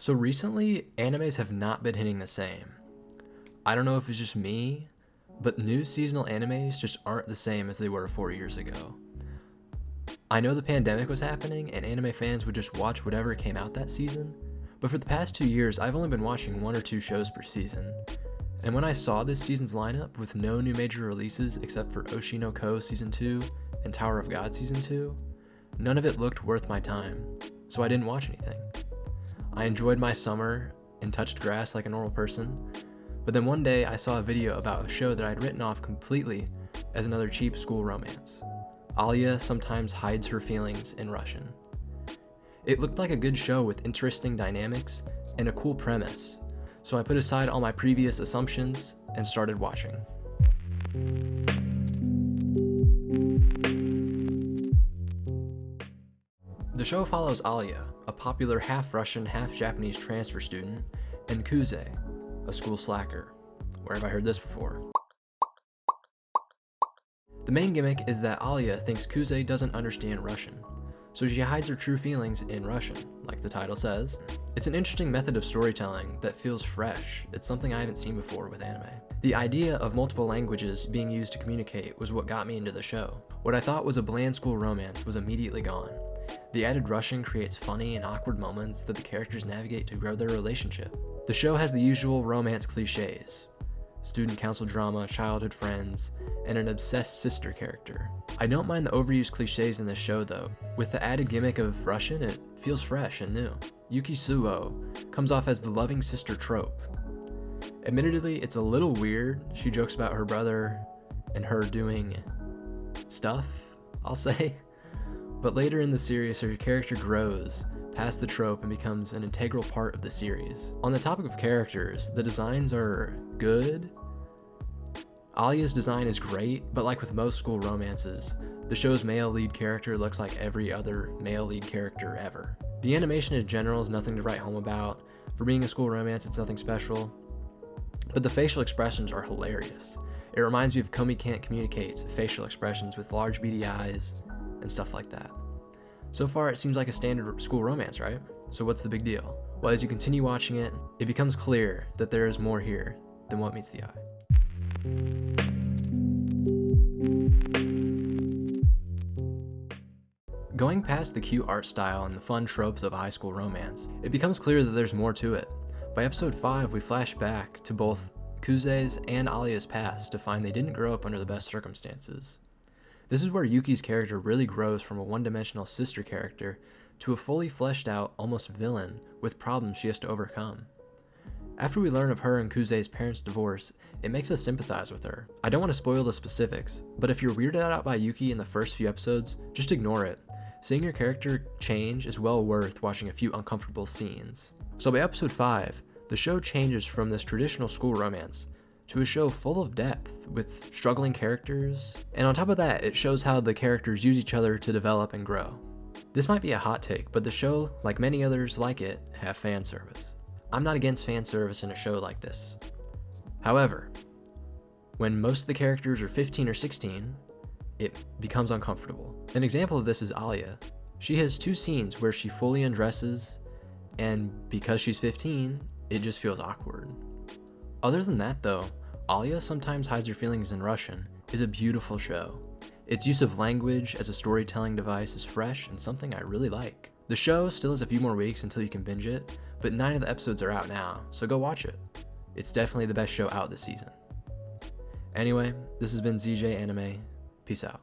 So recently, animes have not been hitting the same. I don't know if it's just me, but new seasonal animes just aren't the same as they were 4 years ago. I know the pandemic was happening and anime fans would just watch whatever came out that season, but for the past 2 years I've only been watching 1 or 2 shows per season. And when I saw this season's lineup with no new major releases except for Oshi no Ko Season 2 and Tower of God Season 2, none of it looked worth my time, so I didn't watch anything. I enjoyed my summer and touched grass like a normal person, but then one day I saw a video about a show that I'd written off completely as another cheap school romance. Alya sometimes hides her feelings in Russian. It looked like a good show with interesting dynamics and a cool premise, so I put aside all my previous assumptions and started watching. The show follows Alya, a popular half-Russian, half-Japanese transfer student, and Kuze, a school slacker. Where have I heard this before? The main gimmick is that Alya thinks Kuze doesn't understand Russian, so she hides her true feelings in Russian, like the title says. It's an interesting method of storytelling that feels fresh. It's something I haven't seen before with anime. The idea of multiple languages being used to communicate was what got me into the show. What I thought was a bland school romance was immediately gone. The added Russian creates funny and awkward moments that the characters navigate to grow their relationship. The show has the usual romance cliches: student council drama, childhood friends, and an obsessed sister character. I don't mind the overused cliches in this show though. With the added gimmick of Russian, it feels fresh and new. Yuki Suo comes off as the loving sister trope. Admittedly, it's a little weird. She jokes about her brother and her doing stuff, I'll say. But later in the series, her character grows past the trope and becomes an integral part of the series. On the topic of characters, the designs are good. Alya's design is great, but like with most school romances, the show's male lead character looks like every other male lead character ever. The animation in general is nothing to write home about. For being a school romance, it's nothing special. But the facial expressions are hilarious. It reminds me of Komi Can't Communicate's facial expressions with large beady eyes and stuff like that. So far, it seems like a standard school romance, right? So what's the big deal? Well, as you continue watching it, it becomes clear that there is more here than what meets the eye. Going past the cute art style and the fun tropes of a high school romance, it becomes clear that there's more to it. By episode 5, we flash back to both Kuze's and Alya's past to find they didn't grow up under the best circumstances. This is where Yuki's character really grows from a one-dimensional sister character to a fully fleshed out, almost villain with problems she has to overcome. After we learn of her and Kuze's parents' divorce, it makes us sympathize with her. I don't want to spoil the specifics, but if you're weirded out by Yuki in the first few episodes, just ignore it. Seeing your character change is well worth watching a few uncomfortable scenes. So by episode 5, the show changes from this traditional school romance to a show full of depth, with struggling characters, and on top of that, it shows how the characters use each other to develop and grow. This might be a hot take, but the show, like many others like it, have fan service. I'm not against fan service in a show like this. However, when most of the characters are 15 or 16, it becomes uncomfortable. An example of this is Alya. She has 2 scenes where she fully undresses, and because she's 15, it just feels awkward. Other than that though, Alya sometimes hides her feelings in Russian is a beautiful show. Its use of language as a storytelling device is fresh and something I really like. The show still has a few more weeks until you can binge it, but 9 of the episodes are out now, so go watch it. It's definitely the best show out this season. Anyway, this has been ZJ Anime. Peace out.